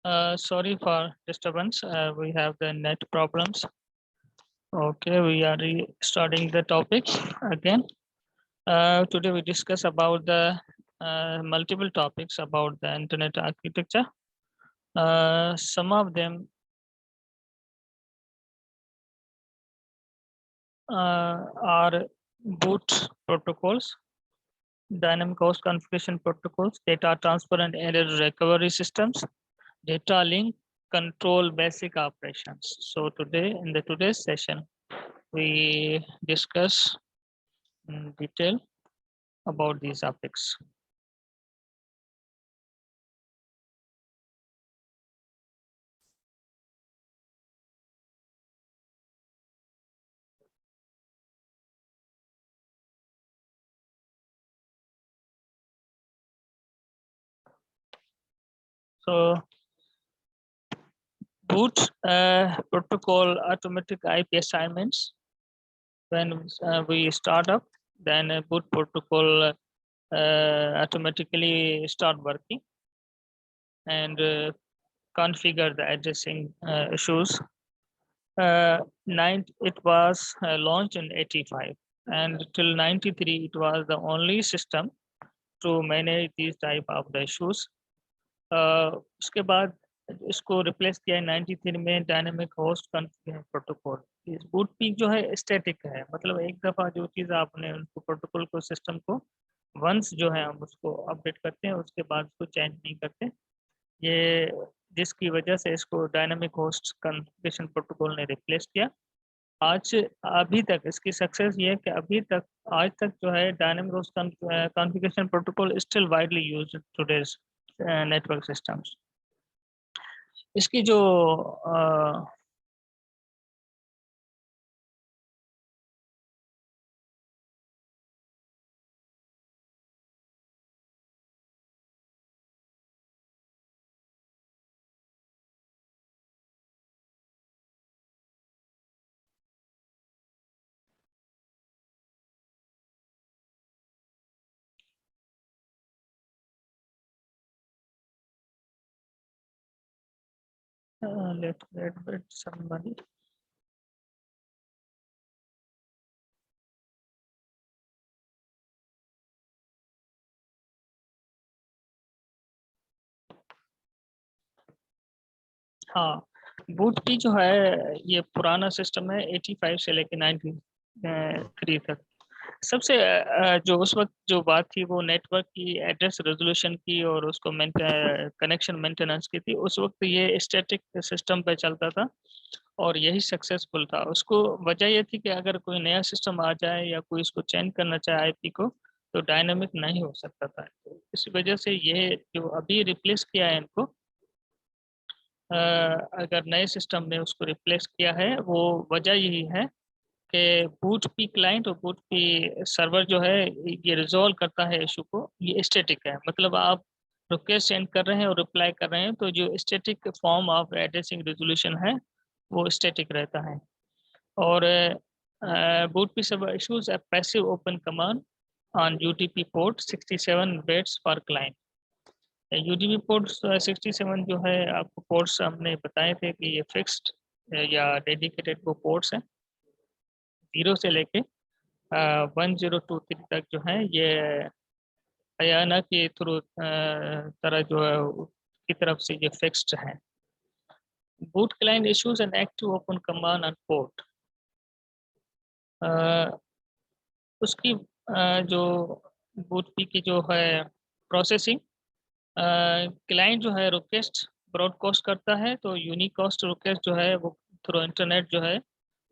Sorry for disturbance. We have the net problems. Okay, we are starting the topic again. Today we discuss about the multiple topics about the internet architecture. Some of them are boot protocols, dynamic host configuration protocols, data transfer and error recovery systems, data link control basic operations. So today in the today's session, we discuss in detail about these topics. So boot protocol automatic IP assignments. When we start up, then boot protocol automatically start working and configure the addressing issues. It was launched in 85 and till 93 it was the only system to manage these type of the issues. उसके बाद इसको replace किया है 93 में dynamic host configuration protocol. इस boot peak जो है static है, मतलब एक दफ़ा जो चीज़ आपने उनको प्रोटोकॉल को सिस्टम को वंस जो है हम उसको अपडेट करते हैं, उसके बाद उसको चेंज नहीं करते। ये जिसकी वजह से इसको डायनामिक होस्ट कॉन्फ़िगरेशन प्रोटोकॉल ने रिप्लेस किया। आज अभी तक इसकी सक्सेस ये है कि अभी तक आज तक जो है dynamic host configuration protocol still widely used today's network systems. इसकी जो let wait somebody. हाँ, बूट पी जो है ये पुराना सिस्टम है 85 से लेके 93 तक। सबसे जो उस वक्त जो बात थी वो नेटवर्क की एड्रेस रेजोल्यूशन की और उसको कनेक्शन मेंटेनेंस की थी। उस वक्त ये स्टैटिक सिस्टम पे चलता था और यही सक्सेसफुल था। उसको वजह ये थी कि अगर कोई नया सिस्टम आ जाए या कोई इसको चेंज करना चाहे आईपी को, तो डायनामिक नहीं हो सकता था। तो इस वजह से ये जो अभी रिप्लेस किया है इनको, अगर नए सिस्टम में उसको रिप्लेस किया है, वो वजह यही है कि बूट पी क्लाइंट और बूट पी सर्वर जो है ये रिजॉल्व करता है इशू को। ये स्टैटिक है, मतलब आप रिक्वेस्ट सेंड कर रहे हैं और रिप्लाई कर रहे हैं, तो जो static form of addressing resolution है वो स्टैटिक रहता है। और boot P server issues a passive open command on UTP port 67 bits for client. UDP port 67 जो है आपको पोर्ट्स हमने बताए थे कि ये फिक्स्ड या डेडिकेटेड वो पोर्ट्स हैं। 0 से लेके 1023 तक जो है ये अयाना के थ्रू तरह जो है की तरफ से ये फिक्स्ड है। Boot client issues an active open command on port. उसकी जो बूट पी की जो है प्रोसेसिंग, क्लाइंट जो है रिक्वेस्ट ब्रॉडकास्ट करता है, तो यूनिकास्ट रिक्वेस्ट जो है वो थ्रू इंटरनेट जो है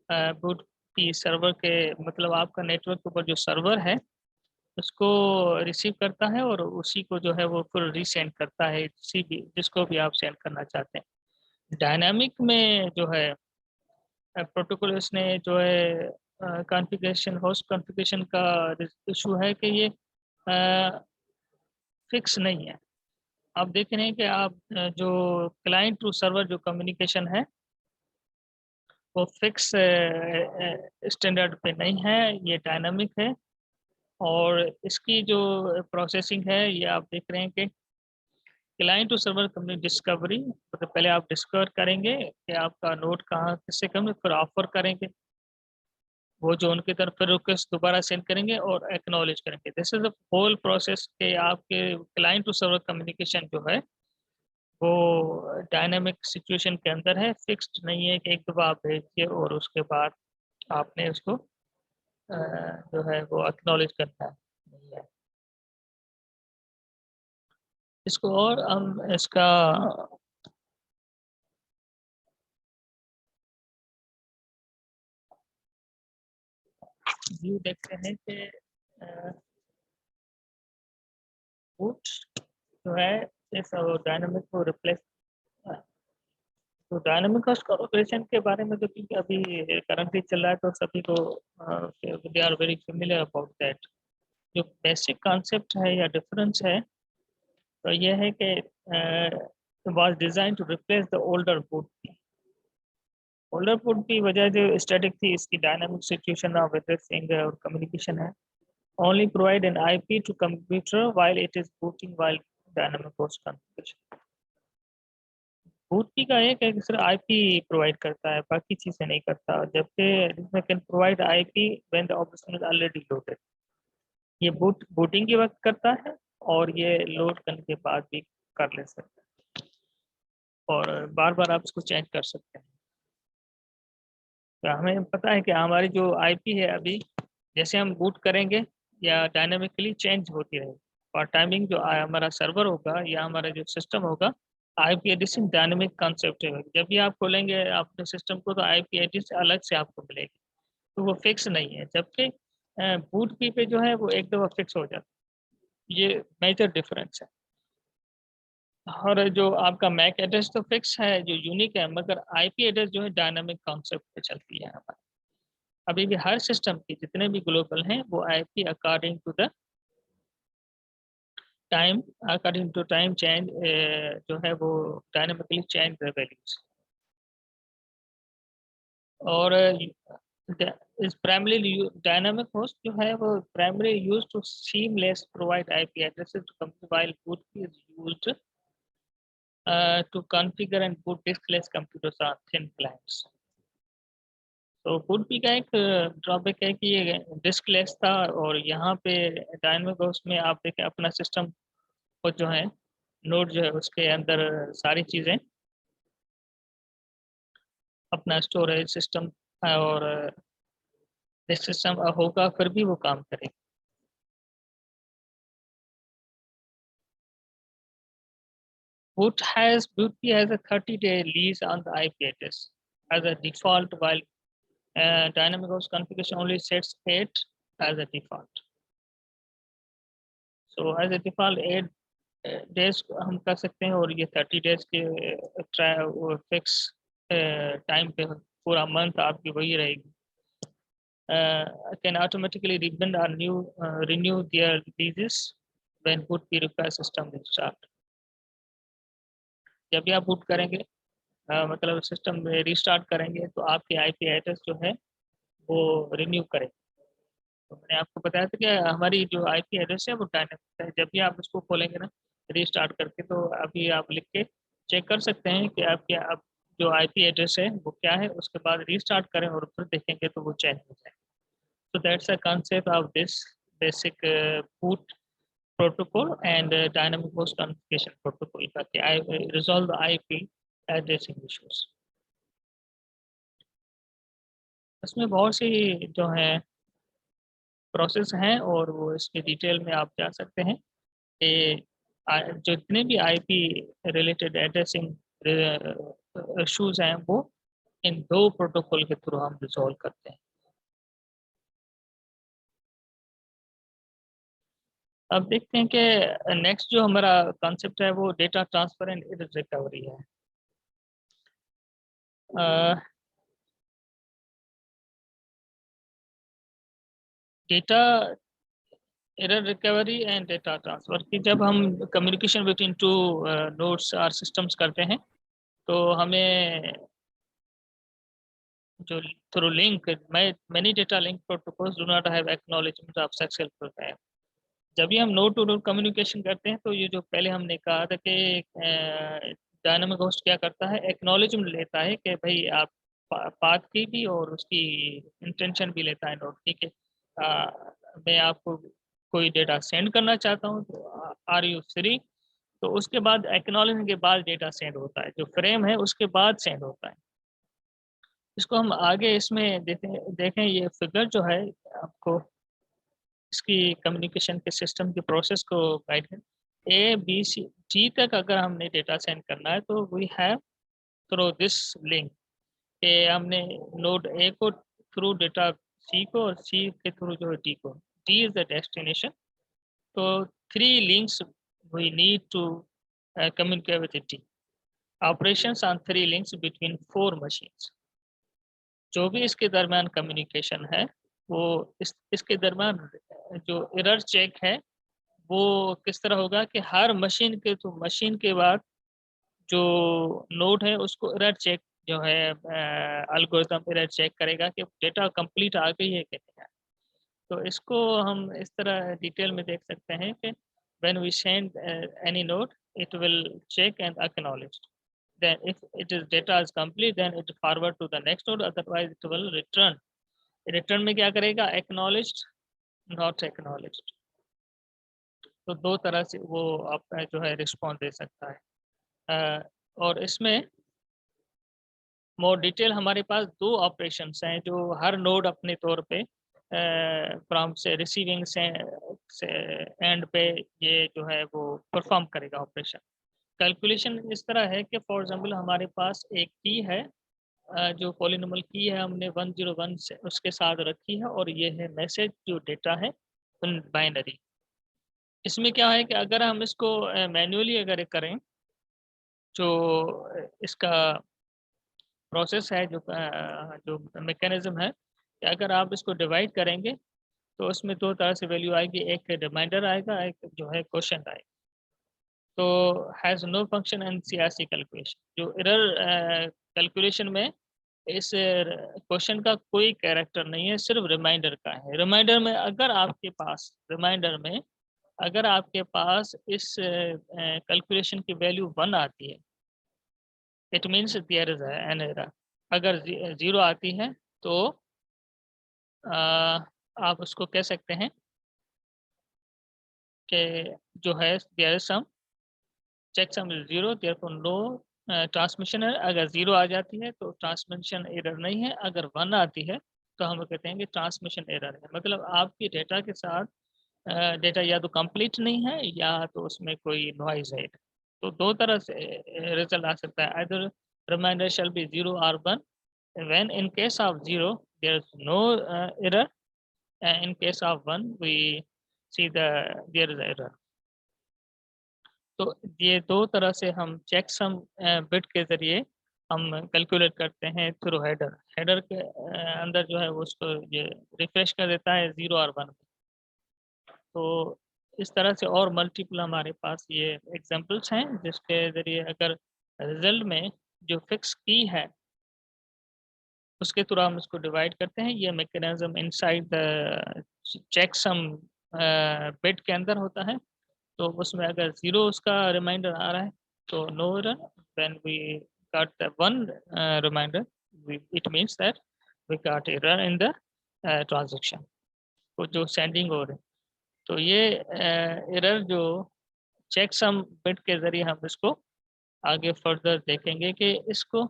बूट की सर्वर के, मतलब आपका नेटवर्क के ऊपर जो सर्वर है उसको रिसीव करता है और उसी को जो है वो फिर रीसेंड करता है जिसको भी आप सेंड करना चाहते हैं। डायनामिक में जो है प्रोटोकॉल इसने जो है कॉन्फ़िगरेशन होस्ट कॉन्फ़िगरेशन का इशू है कि ये फिक्स नहीं है। आप देख रहे हैं कि आप जो क्लाइंट टू सर्वर जो कम्युनिकेशन है वो फिक्स स्टैंडर्ड पे नहीं है, ये डायनामिक है। और इसकी जो प्रोसेसिंग है ये आप देख रहे हैं कि client to server communication discovery, मतलब पहले आप डिस्कवर करेंगे कि आपका नोड कहाँ किससे कम, फिर ऑफर करेंगे, वो जो उनकी तरफ फिर रिक्वेस्ट दोबारा सेंड करेंगे और एक्नॉलेज करेंगे। This is the whole process के आपके क्लाइंट टू सर्वर कम्युनिकेशन जो है वो डायनामिक सिचुएशन के अंदर है, फिक्स्ड नहीं है कि एक दफ़ा आप भेजिए और उसके बाद आपने उसको जो है वो एक्नॉलेज करना है, नहीं है। इसको और हम इसका व्यू देखते हैं कि बूट जो है इस डायनामिक को रिप्लेस, तो डायनामिक कॉस्ट ऑपरेशन के बारे में तो क्योंकि अभी करंटली चल रहा है तो सभी को they are very familiar about that. जो बेसिक कॉन्सेप्ट है या डिफरेंस है तो ये है कि was design to replace the older boot. Older boot की वजह जो स्टैटिक थी, इसकी डायनामिक सिचुएशन ऑफ एड्रेसिंग और कम्युनिकेशन है, only provide an IP to computer while it is booting while dynamic host configuration। बूटी का एक है कि सिर्फ आईपी प्रोवाइड करता है, बाकी चीजें नहीं करता, जबकि इसमें can provide IP when the operation is already loaded. ये बूटिंग के वक्त करता है और ये लोड करने के बाद भी कर ले सकते हैं और बार बार आप इसको चेंज कर सकते हैं। तो हमें पता है कि हमारी जो आईपी है अभी जैसे हम बूट करेंगे या डायनेमिकली चेंज होती रहेगी, और टाइमिंग जो हमारा सर्वर होगा या हमारा जो सिस्टम होगा, आईपी एड्रेस डायनेमिक कॉन्सेप्ट है। जब भी आप खोलेंगे अपने सिस्टम को तो आईपी एड्रेस अलग से आपको मिलेगी, तो वो फिक्स नहीं है, जबकि बूट की पे जो है वो एक दफ़ा फिक्स हो जाता है। ये मेजर डिफरेंस है। और जो आपका मैक एड्रेस तो फिक्स है, जो यूनिक है, मगर आईपी एड्रेस जो है डायनामिक कॉन्सेप्ट पे चलती है हमारी। अभी भी हर सिस्टम की जितने भी ग्लोबल हैं वो IP according to the time, according to time change जो है वो डायनामिकली चेंज द वैल्यूज। और इस प्राइमरी डायनामिक होस्ट जो है वो primary use to seamless provide IP addresses to while boot is used to configure and boot diskless computers on thin clients. तो boot P का एक ड्रॉबैक है कि ये डिस्कलेस था, और यहाँ पे डायनामिक होस्ट में आप देखें अपना सिस्टम को जो है नोड जो है उसके अंदर सारी चीज़ें अपना स्टोरेज सिस्टम और सिस्टम होगा फिर भी वो काम करेगा। Boot has a 30-day lease on the IP address as a default, while dynamic host configuration only sets 8 as a default. So as a default 8 days हम कर सकते हैं, और ये 30 days के फिक्स टाइम पे पूरा मंथ आपकी वही रहेगी। Can automatically rebend or renew their leases when boot be request system restart। जब भी आप बूट करेंगे मतलब सिस्टम में रिस्टार्ट करेंगे तो आपकी आईपी एड्रेस जो है वो रिन्यू करें। तो मैंने आपको बताया था कि हमारी जो आईपी एड्रेस है वो डायनेमिक है, जब भी आप उसको खोलेंगे ना रिस्टार्ट करके, तो अभी आप लिख के चेक कर सकते हैं कि आपके आप जो आईपी एड्रेस है वो क्या है, उसके बाद रिस्टार्ट करें और फिर देखेंगे तो वो चेंज हो जाए। So that's the concept of this basic boot protocol and dynamic host configuration protocol that I resolve the IP addressing issues। इसमें बहुत सी जो है प्रोसेस हैं और वो इसके डिटेल में आप जा सकते हैं कि जितने भी आईपी रिलेटेड एड्रेसिंग इश्यूज हैं वो इन दो प्रोटोकॉल के थ्रू हम रिजॉल्व करते हैं। अब देखते हैं कि नेक्स्ट जो हमारा कॉन्सेप्ट है वो data transfer and error recovery है। Data error recovery and data transfer की जब हम कम्युनिकेशन बिटवीन टू नोड्स और सिस्टम्स करते हैं तो हमें जो through link many data link protocols do not have acknowledgement of successful path। जब भी हम नोड टू नोड कम्युनिकेशन करते हैं तो ये जो पहले हमने कहा था कि डायनामिक होस्ट क्या करता है, एक्नॉलेजमेंट लेता है कि भाई आप पाथ की भी और उसकी इंटेंशन भी लेता है नोड की कि मैं आपको कोई डेटा सेंड करना चाहता हूँ, तो आर यू फ्री। तो उसके बाद एक्नॉलेजमेंट के बाद डेटा सेंड होता है, जो फ्रेम है उसके बाद सेंड होता है। इसको हम आगे इसमें देखें ये फिगर जो है आपको इसकी कम्युनिकेशन के सिस्टम की प्रोसेस को गाइड कर। ए बी सी डी तक अगर हमने डेटा सेंड करना है तो we have through this link, के हमने नोड ए को थ्रू डेटा सी को और सी के थ्रू जो है डी को, डी इज द डेस्टिनेशन। तो 3 links we need to communicate with D. Operations on 3 links between 4 machines. जो भी इसके दरमियान कम्युनिकेशन है वो इसके दरमियान जो एरर चेक है वो किस तरह होगा कि हर मशीन के तो मशीन के बाद जो नोड है उसको एरर चेक जो है एल्गोरिथम एरर चेक करेगा कि डेटा कंप्लीट आ गई है कि नहीं। तो इसको हम इस तरह डिटेल में देख सकते हैं कि when we send any node it will check and acknowledge, then if it is data is complete then it forward to the next node, otherwise it will return में क्या करेगा, acknowledged not acknowledged। तो दो तरह से वो आप जो है रिस्पॉन्स दे सकता है। और इसमें मोर डिटेल हमारे पास 2 ऑपरेशंस हैं जो हर नोड अपने तौर पे फ्रॉम से रिसीविंग से एंड पे ये जो है वो परफॉर्म करेगा ऑपरेशन। कैलकुलेशन इस तरह है कि फॉर एग्जांपल हमारे पास एक की है जो पॉलिनोमियल की है हमने 101 से उसके साथ रखी है, और ये है मैसेज जो डेटा है बाइनरी। इसमें क्या है कि अगर हम इसको मैन्युअली अगर करें जो इसका प्रोसेस है जो मैकेनिज्म है कि अगर आप इसको डिवाइड करेंगे तो उसमें 2 तरह से वैल्यू आएगी, एक रिमाइंडर आएगा, एक जो है क्वेश्चन आएगा। तो has no function in CRC calculation, जो एरर कैलकुलेशन में इस क्वेश्चन का कोई कैरेक्टर नहीं है, सिर्फ रिमाइंडर का है। रिमाइंडर में अगर आपके पास इस कैलकुलेशन की वैल्यू 1 आती है, it means there is an error. अगर 0 आती है तो आप उसको कह सकते हैं कि जो है there is some check sum is 0, therefore no transmission error. अगर 0 आ जाती है तो ट्रांसमिशन एरर नहीं है, अगर 1 आती है तो हम कहते हैं कि ट्रांसमिशन एरर है। मतलब आपकी डेटा के साथ डेटा या तो कंप्लीट नहीं है या तो उसमें कोई नॉइज है। तो 2 तरह से रिजल्ट आ सकता है, either remainder shall be 0 or 1। when in case of 0 there is no error, in case of 1 we see there is error। तो ये 2 तरह से हम चेकसम बिट के जरिए हम कैलकुलेट करते हैं थ्रू हेडर। हेडर के अंदर जो है वो उसको ये रिफ्रेश कर देता है 0 और 1। तो इस तरह से और मल्टीपल हमारे पास ये एग्जांपल्स हैं जिसके ज़रिए अगर रिजल्ट में जो फिक्स की है उसके थ्रू हम इसको डिवाइड करते हैं। ये mechanism inside the checksum bit के अंदर होता है। तो उसमें अगर 0 उसका रिमाइंडर आ रहा है तो no error, when we got the 1 remainder it means that we got error in the transaction तो जो सेंडिंग हो रही है। तो ये एरर जो चेकसम बिट के जरिए हम इसको आगे फर्दर देखेंगे कि इसको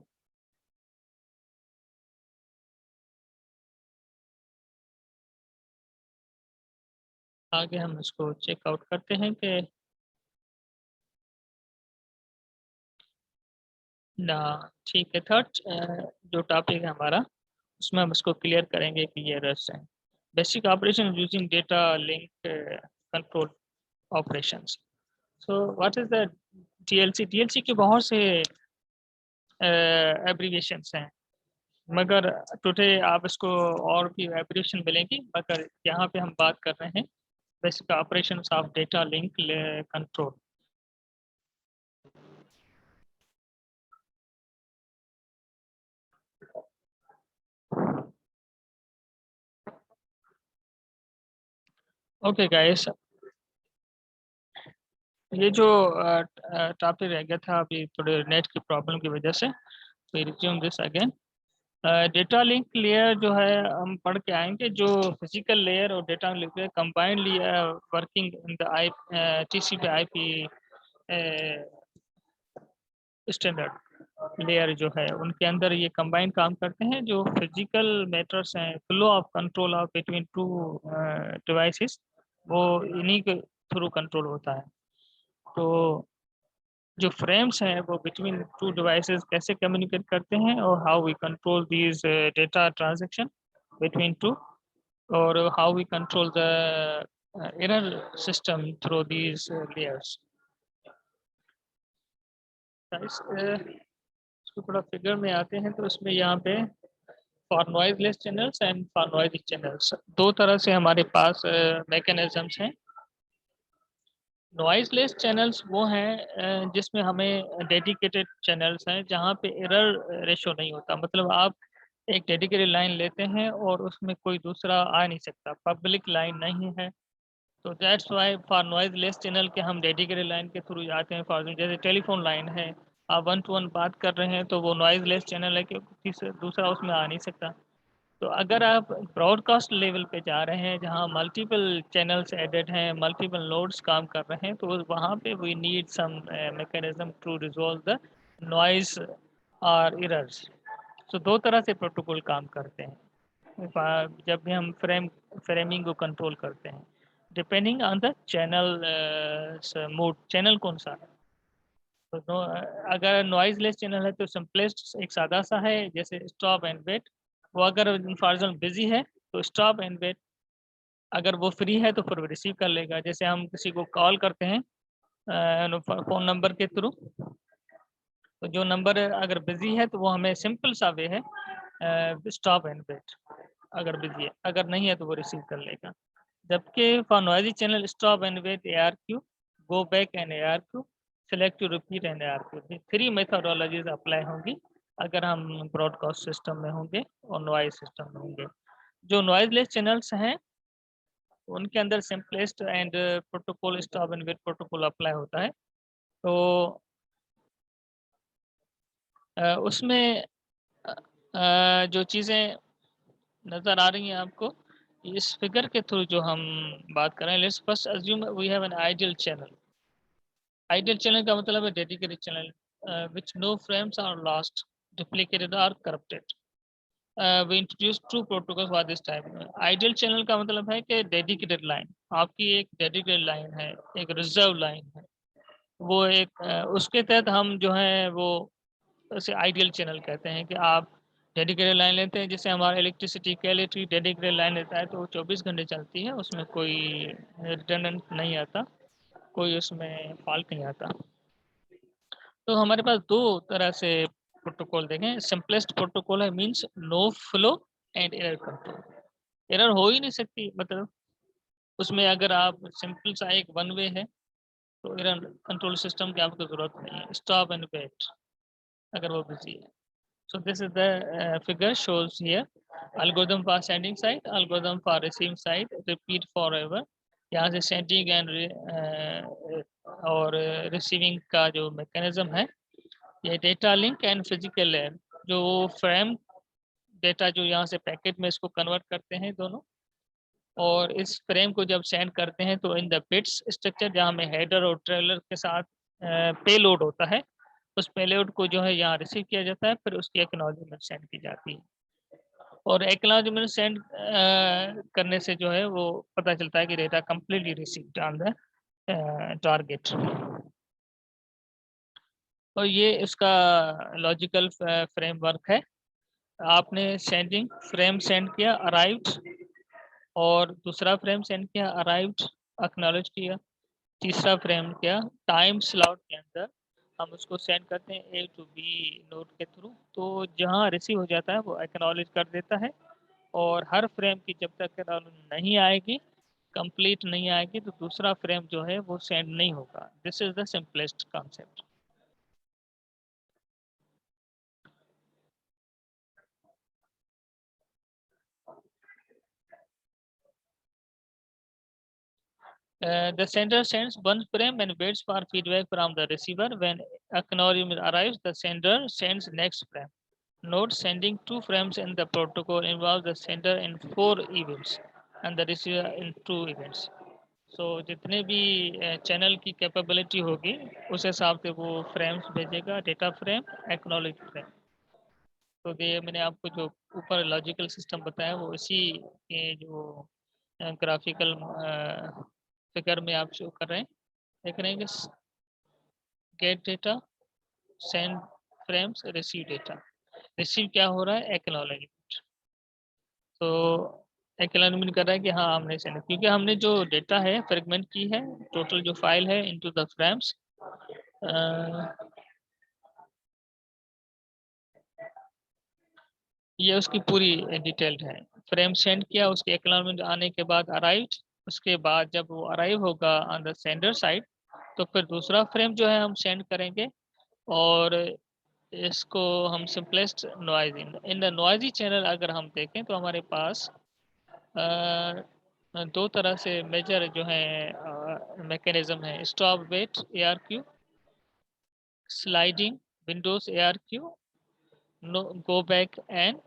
आगे हम इसको चेकआउट करते हैं कि ना ठीक है। थर्ड जो टॉपिक है हमारा उसमें हम इसको क्लियर करेंगे कि ये एरर्स हैं। Basic operation using data link control operations. So what is the DLC? DLC के बहुत से एब्रीविएशंस हैं, मगर टुडे आप इसको और भी एब्रीविएशन मिलेंगी, मगर यहाँ पे हम बात कर रहे हैं basic operations of data link control. Okay guys, ये जो टॉपिक रह गया था अभी थोड़े नेट की प्रॉब्लम की वजह से, तो resume this again. Data link layer जो है हम पढ़ के आएंगे, जो फिजिकल लेयर और data link layer combinedly working in the I TCP IP standard layer जो है, उनके अंदर ये कंबाइन काम करते हैं। जो फिजिकल मैटर्स हैं, flow of control of between two devices, वो इन्हीं के थ्रू कंट्रोल होता है। तो जो फ्रेम्स हैं वो बिटवीन टू डिवाइसेस कैसे कम्युनिकेट करते हैं, और how we control these data transaction between two, और how we control the error system through these layers. इसको थोड़ा फिगर में आते हैं, तो इसमें यहाँ पे for noiseless channels and for noisy channels, दो तरह से हमारे पास मैकेनिज्म्स हैं। नॉइजलेस चैनल्स वो हैं जिसमें हमें डेडिकेटेड चैनल्स हैं जहाँ पे एरर रेशो नहीं होता। मतलब आप एक डेडिकेटेड लाइन लेते हैं और उसमें कोई दूसरा आ नहीं सकता, पब्लिक लाइन नहीं है। तो that's why for noiseless channel के हम डेडिकेटेड लाइन के थ्रू जाते हैं। फॉर एग्जाम्पल जैसे टेलीफोन लाइन है, आप 1 to 1 बात कर रहे हैं, तो वो नॉइजलेस चैनल है, क्योंकि दूसरा उसमें आ नहीं सकता। तो अगर आप ब्रॉडकास्ट लेवल पे जा रहे हैं जहां मल्टीपल चैनल्स एडेड हैं, मल्टीपल नोड्स काम कर रहे हैं, तो वहां पे we need some mechanism to resolve the noise और एरर्स। तो दो तरह से प्रोटोकॉल काम करते हैं जब भी हम फ्रेमिंग को कंट्रोल करते हैं, depending on the channel mode, channel कौन सा है। तो अगर नॉइजलेस चैनल है तो सिंपलेस्ट एक सादा सा है, जैसे स्टॉप एंड वेट। वो अगर फॉर एग्जाम्पल बिजी है तो स्टॉप एंड वेट, अगर वो फ्री है तो फिर वो रिसीव कर लेगा। जैसे हम किसी को कॉल करते हैं फ़ोन नंबर के थ्रू, तो जो नंबर अगर बिजी है तो वो हमें सिंपल सा वे है स्टॉप एंड वेट, अगर बिजी है। अगर नहीं है तो वो रिसीव कर लेगा। जबकि for noisy channel stop and wait, ARQ, go back and ARQ, select to repeat and ARQ, 3 methodologies apply होंगी अगर हम ब्रॉडकास्ट सिस्टम में होंगे और नॉइज सिस्टम में होंगे। जो नॉइजलेस चैनल्स हैं उनके अंदर simplest and protocol stop and wait protocol apply होता है। तो उसमें जो चीज़ें नज़र आ रही हैं आपको इस फिगर के थ्रू जो हम बात करें, let's first assume we have an ideal channel. Ideal channel का मतलब है dedicated channel which no frames are lost, duplicated or corrupted. We introduce two protocols for this type. Ideal channel का मतलब है कि डेडिकेटेड लाइन, आपकी एक dedicated line है, एक रिजर्व लाइन है, वो एक उसके तहत हम जो है वो उसे आइडियल चैनल कहते हैं। कि आप डेडिकेटेड लाइन लेते हैं, जैसे हमारा इलेक्ट्रिसिटी का इलेक्ट्रिक डेडिकेटेड लाइन लेता है तो वो 24 घंटे चलती है, उसमें कोई रिटर्नेंट नहीं आता, कोई उसमें फॉल्ट नहीं आता। तो हमारे पास दो तरह से प्रोटोकॉल देखें। सिंपलेस्ट प्रोटोकॉल है means no flow and error control, error हो ही नहीं सकती। मतलब उसमें अगर आप सिंपल सा एक वन वे है तो एरर कंट्रोल सिस्टम की आपको जरूरत नहीं है। स्टॉप एंड वेट अगर वो बिजी है। So this is the figure shows here algorithm for sending side, algorithm for receiving side, repeat forever। यहाँ से सेंडिंग एंड और रिसीविंग का जो मैकेनिज्म है, ये data link and physical layer, जो फ्रेम डेटा जो यहाँ से पैकेट में इसको कन्वर्ट करते हैं दोनों, और इस फ्रेम को जब सेंड करते हैं तो इन द बिट्स स्ट्रक्चर जहाँ में हेडर और ट्रेलर के साथ पेलोड होता है, उस पेलोड को जो है यहाँ रिसीव किया जाता है, फिर उसकी एक्नॉलेजमेंट सेंड की जाती है। और एक्नॉलेजमेंट सेंड करने से जो है वो पता चलता है कि data completely received on the target. और ये इसका लॉजिकल फ्रेमवर्क है। आपने सेंडिंग फ्रेम सेंड किया, अराइव्ड, और दूसरा फ्रेम सेंड किया, अराइव्ड, एक्नॉलेज किया, तीसरा फ्रेम किया, टाइम स्लॉट के अंदर हम उसको सेंड करते हैं A to B नोड के थ्रू। तो जहाँ रिसीव हो जाता है वो एक्नॉलेज कर देता है, और हर फ्रेम की जब तक एक्नॉलेज नहीं आएगी, कंप्लीट नहीं आएगी, तो दूसरा फ्रेम जो है वो सेंड नहीं होगा। This is the simplest concept. The sender sends one frame and waits for feedback from the receiver. When acknowledgement arrives, the sender sends next frame. Note: sending 2 frames in the protocol involves the sender in 4 events and the receiver in 2 events. So जितने भी channel की capability होगी उस हिसाब से वो frames भेजेगा, data frame, acknowledge frame. तो ये मैंने आपको जो ऊपर लॉजिकल सिस्टम बताया वो इसी के जो ग्राफिकल फिगर में आप शो कर रहे हैं, देख रहे हैं कि gate data, send frames, receive data. Receive क्या हो रहा है? एक्नॉलेजमेंट। तो एक्नॉलेजमेंट कर रहा है कि हाँ हमने सेंड, क्योंकि हमने जो डेटा है फ्रेगमेंट की है, टोटल जो फाइल है इनटू द फ्रेम्स, ये उसकी पूरी डिटेल्ड है। फ्रेम सेंड किया, उसके एक्नॉलेजमेंट आने के बाद अराइव्ड, उसके बाद जब वो अराइव होगा ऑन द सेंडर साइड तो फिर दूसरा फ्रेम जो है हम सेंड करेंगे और इसको हम simplest noise in the noisy channel अगर हम देखें तो हमारे पास दो तरह से मेजर जो है मैकेनिज्म है। Stop wait ARQ, sliding windows ARQ, no go back and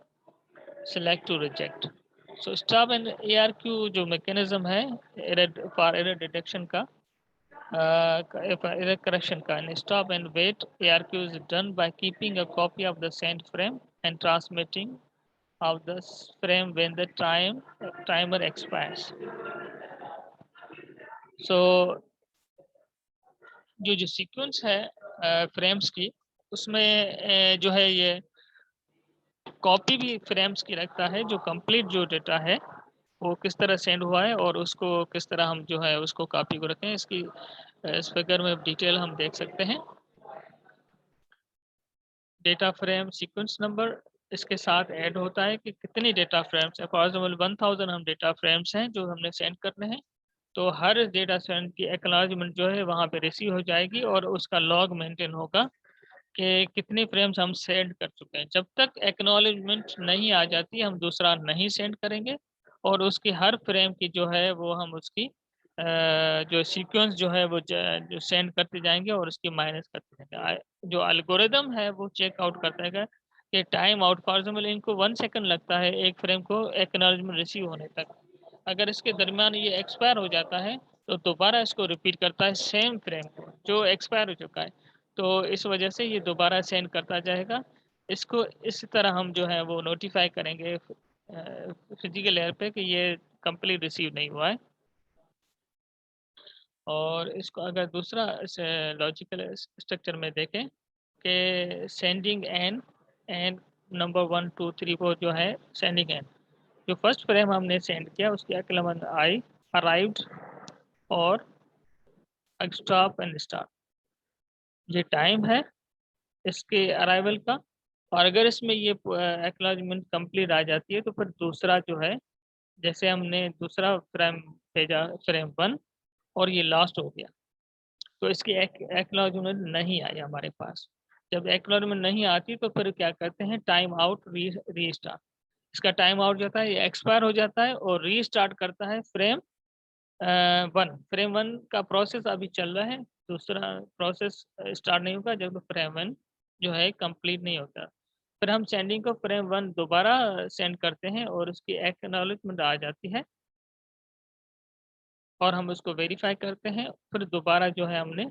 select to reject. So stop and ARQ जो मैकेनिज्म है फॉर एरर डिटेक्शन का, error correction का, and stop and wait ARQ is done by keeping a copy of the sent frame and transmitting of the frame when the timer expires. So जो sequence है frames की, उसमें जो है ये copy भी फ्रेम्स की रखता है, जो कंप्लीट जो डेटा है वो किस तरह सेंड हुआ है और उसको किस तरह हम जो है उसको कॉपी को रखें, इसकी इस फिगर में डिटेल हम देख सकते हैं। डेटा फ्रेम सीक्वेंस नंबर इसके साथ ऐड होता है कि कितनी डेटा फ्रेम्स है। फॉर एग्जाम्पल 1000 हम डेटा फ्रेम्स हैं जो हमने सेंड करने हैं, तो हर डेटा सेंड की एक्नॉलेजमेंट जो है वहाँ पे रिसीव हो जाएगी और उसका लॉग मेंटेन होगा कि कितनी फ्रेम्स हम सेंड कर चुके हैं। जब तक एक्नॉलेजमेंट नहीं आ जाती हम दूसरा नहीं सेंड करेंगे और उसकी हर फ्रेम की जो है वो हम उसकी जो सीक्वेंस जो है वो जो सेंड करते जाएंगे और उसकी माइनस करते जाएंगे। जो एल्गोरिदम है वो चेक आउट करता है कि टाइम आउट, फॉर एग्जाम्पल इनको 1 सेकंड लगता है एक फ्रेम को एक्नॉलेजमेंट रिसीव होने तक। अगर इसके दरमियान ये एक्सपायर हो जाता है तो दोबारा इसको रिपीट करता है सेम फ्रेम को जो एक्सपायर हो चुका है, तो इस वजह से ये दोबारा सेंड करता जाएगा। इसको इस तरह हम जो है वो नोटिफाई करेंगे फिजिकल लेयर पे कि ये कंप्लीट रिसीव नहीं हुआ है। और इसको अगर दूसरा लॉजिकल स्ट्रक्चर में देखें कि सेंडिंग एंड नंबर 1 2 3 4 जो है सेंडिंग एंड, जो फर्स्ट फ्रेम हमने सेंड किया उसकी एक्नॉलेजमेंट आई, अराइव्ड और स्टॉप एंड स्टार्ट, ये टाइम है इसके अराइवल का। और अगर इसमें ये एक्नॉलेजमेंट कंप्लीट आ जाती है तो फिर दूसरा जो है, जैसे हमने दूसरा फ्रेम भेजा फ्रेम 1 और ये लास्ट हो गया तो इसकी एक्नॉलेजमेंट नहीं आई हमारे पास। जब एक्नॉलेजमेंट नहीं आती तो फिर क्या करते हैं, टाइम आउट रीस्टार्ट। इसका टाइम आउट जाता है, ये एक्सपायर हो जाता है और रीस्टार्ट करता है फ्रेम 1। फ्रेम 1 का प्रोसेस अभी चल रहा है, दूसरा प्रोसेस स्टार्ट नहीं होगा जब फ्रेम 1 जो है कंप्लीट नहीं होता। फिर हम सेंडिंग को फ्रेम 1 दोबारा सेंड करते हैं और उसकी एक्नॉलेजमेंट आ जाती है और हम उसको वेरीफाई करते हैं। फिर दोबारा जो है हमने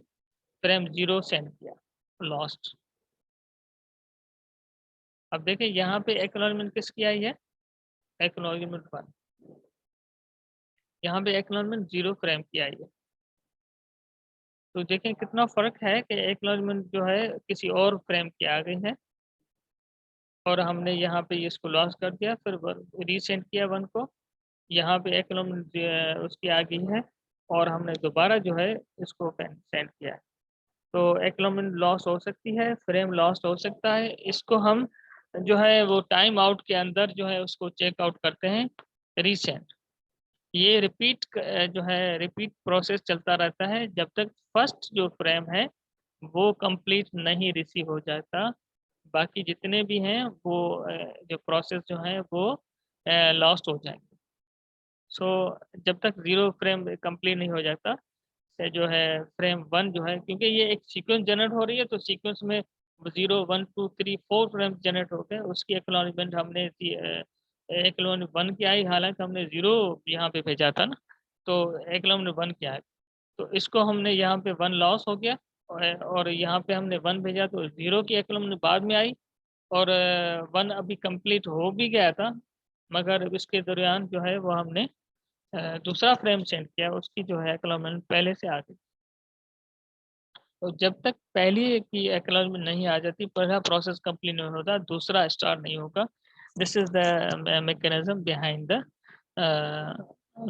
फ्रेम 0 सेंड किया, लॉस्ट। अब देखिए यहाँ पे एक्नॉलेजमेंट किसकी आई है, एक्नॉलेजमेंट 1। यहाँ पे एक्नॉलेजमेंट 0 फ्रेम की आई है। तो देखें कितना फर्क है कि एक्नॉलेजमेंट जो है किसी और फ्रेम की आ गई है और हमने यहाँ पे इसको लॉस कर दिया, फिर रीसेंड किया 1 को, यहाँ पे एक्नॉलेजमेंट उसकी आ गई है और हमने दोबारा जो है इसको सेंड किया है। तो एक्नॉलेजमेंट लॉस हो सकती है, फ्रेम लॉस हो सकता है। इसको हम जो है वो टाइम आउट के अंदर जो है उसको चेक आउट करते हैं रीसेंड। ये रिपीट जो है रिपीट प्रोसेस चलता रहता है जब तक फर्स्ट जो फ्रेम है वो कंप्लीट नहीं रिसीव हो जाता। बाकी जितने भी हैं वो जो प्रोसेस जो है वो लॉस्ट हो जाएंगे। सो जब तक 0 फ्रेम कंप्लीट नहीं हो जाता जो है फ्रेम 1 जो है, क्योंकि ये एक सीक्वेंस जनरेट हो रही है, तो सीक्वेंस में 0 1 2 3 4 फ्रेम जनरेट होते हैं। उसकी एक्नॉलेजमेंट हमने एक्नॉलेजमेंट 1 की आई, हालांकि हमने 0 यहाँ पे भेजा था ना, तो एक्नॉलेजमेंट 1 की आई, तो इसको हमने यहाँ पे 1 लॉस हो गया, और यहाँ पे हमने 1 भेजा तो 0 की एक्नॉलेजमेंट बाद में आई, और 1 अभी कंप्लीट हो भी गया था, मगर इसके दौरान जो है वो हमने दूसरा फ्रेम सेंड किया, उसकी जो है एक्नॉलेजमेंट पहले से आ गई। तो जब तक पहली की एक्नॉलेजमेंट नहीं आ जाती, पहला प्रोसेस कंप्लीट नहीं होता, दूसरा स्टार्ट नहीं होगा। This is the mechanism behind the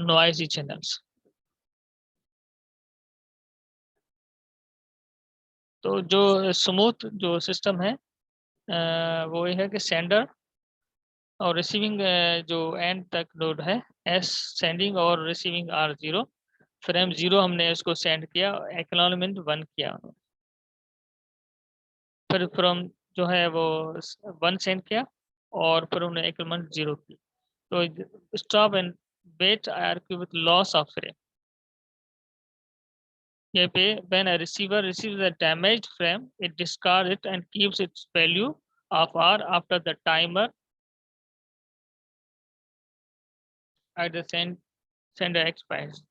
noisy channels. तो जो स्मूथ जो सिस्टम है वो ये है कि सेंडर और रिसीविंग जो एंड तक नोड है, एस सेंडिंग और रिसीविंग आर 0, फ्रेम 0 हमने इसको सेंड किया, एक्नॉलेजमेंट 1 किया, फिर फ्रॉम जो है वो 1 सेंड किया, और फिर उन्होंने एक्नॉलेजमेंट 0 की। तो stop and wait ARQ with loss of frame. ये पे when a receiver receives a damaged frame, it discards it and keeps its value of R after the timer at the sender expires.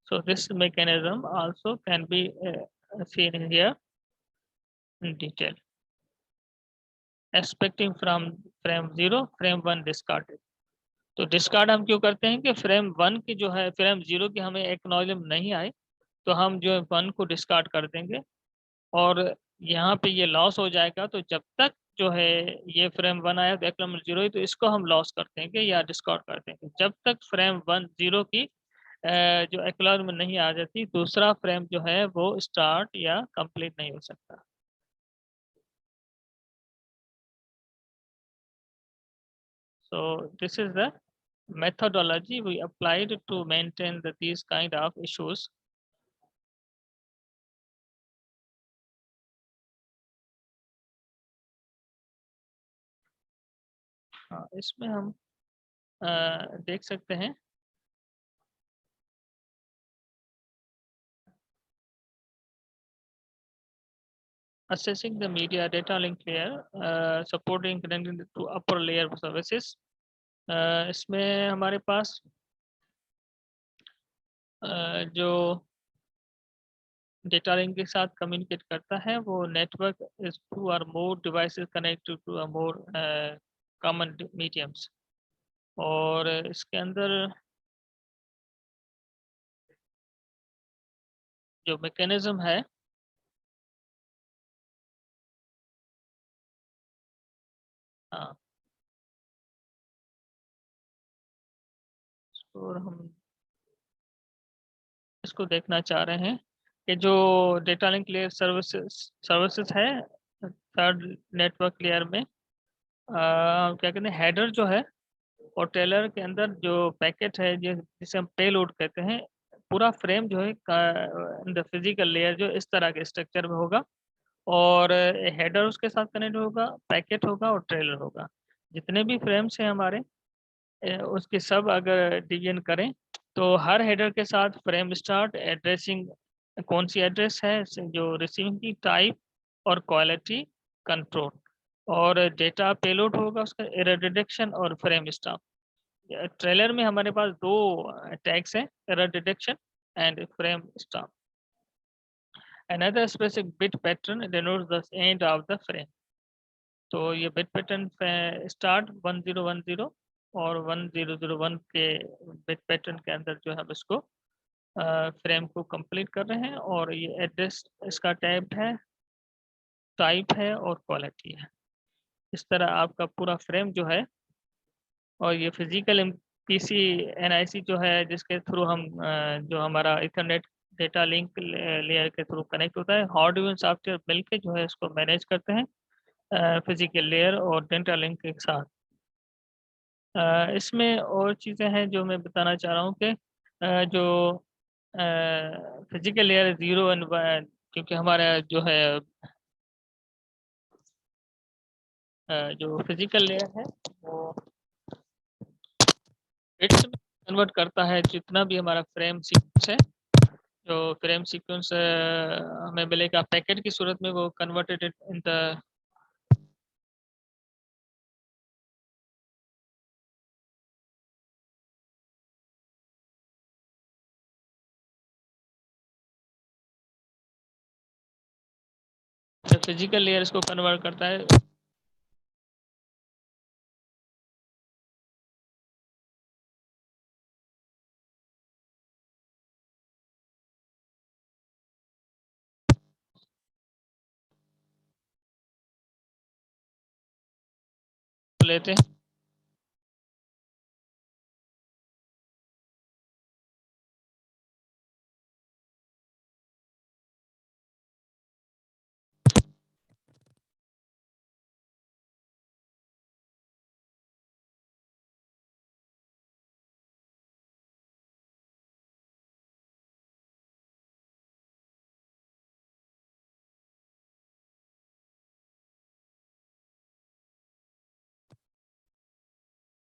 So this mechanism also can be seen here in detail. Expecting from frame 0, frame 1 discarded. तो discard हम क्यों करते हैं कि frame 1 की जो है frame 0 की हमें एक्नॉलेजमेंट नहीं आए, तो हम जो है 1 को डिस्कार्ड कर देंगे, और यहाँ पे ये लॉस हो जाएगा। तो जब तक जो है ये फ्रेम 1 आया तो एक्नॉलेजमेंट 0 ही, तो इसको हम लॉस कर देंगे या डिस्कार्ड कर देंगे। जब तक फ्रेम 1 0 की जो एक्नॉलेजमेंट नहीं आ जाती, दूसरा फ्रेम जो है वो स्टार्ट या कंप्लीट नहीं हो सकता। So this is the methodology we applied to maintain these kind of issues. हाँ, इसमें हम देख सकते हैं assessing the media data link layer, supporting connecting to upper layer services. इसमें हमारे पास जो डेटा लिंक के साथ कम्युनिकेट करता है, वो network is 2 or more devices connected to a more common mediums, और इसके अंदर जो मैकेनिज्म है हाँ, और हम इसको देखना चाह रहे हैं कि जो डेटा लिंक लेयर सर्विसेज है थर्ड नेटवर्क लेयर में क्या कहते हैं, हेडर जो है और टेलर के अंदर जो पैकेट है जिसे हम पेलोड कहते हैं, पूरा फ्रेम जो है इन द फिजिकल लेयर जो इस तरह के स्ट्रक्चर में होगा, और हेडर उसके साथ कनेक्ट होगा, पैकेट होगा और ट्रेलर होगा। जितने भी फ्रेम्स हैं हमारे उसके सब अगर डिवीजन करें, तो हर हेडर के साथ फ्रेम स्टार्ट एड्रेसिंग कौन सी एड्रेस है, जो रिसीविंग की टाइप और क्वालिटी कंट्रोल, और डेटा पेलोड होगा उसका एरर डिटेक्शन और फ्रेम स्टाफ। ट्रेलर में हमारे पास 2 टैग्स हैं, error detection and frame staff. Another specific bit pattern denotes the end of the frame. तो ये बिट पैटर्न स्टार्ट 1010 और 1001 के बिट पैटर्न के अंदर जो है हम इसको फ्रेम को कंप्लीट कर रहे हैं, और ये एड्रेस इसका टाइप है, टाइप है और क्वालिटी है। इस तरह आपका पूरा फ्रेम जो है, और ये फिजिकल पीसी एनआईसी जो है जिसके थ्रू हम जो हमारा इथरनेट डेटा लिंक लेयर के थ्रू कनेक्ट होता है, हार्डवेयर सॉफ्टवेयर मिलके जो है इसको मैनेज करते हैं फिजिकल लेयर और डेटा लिंक के साथ। इसमें और चीज़ें हैं जो मैं बताना चाह रहा हूँ कि जो फिजिकल लेयर 0 एंड 1, क्योंकि हमारा जो है जो फिजिकल लेयर है वो बिट्स में कन्वर्ट करता है जितना भी हमारा फ्रेम सीक्वेंस है। जो फ्रेम सीक्वेंस हमें मिलेगा पैकेट की सूरत में, वो converted in the physical layer इसको कन्वर्ट करता है। लेते हैं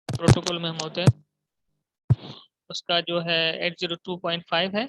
प्रोटोकॉल में हम होते हैं, उसका जो है 802.5 है।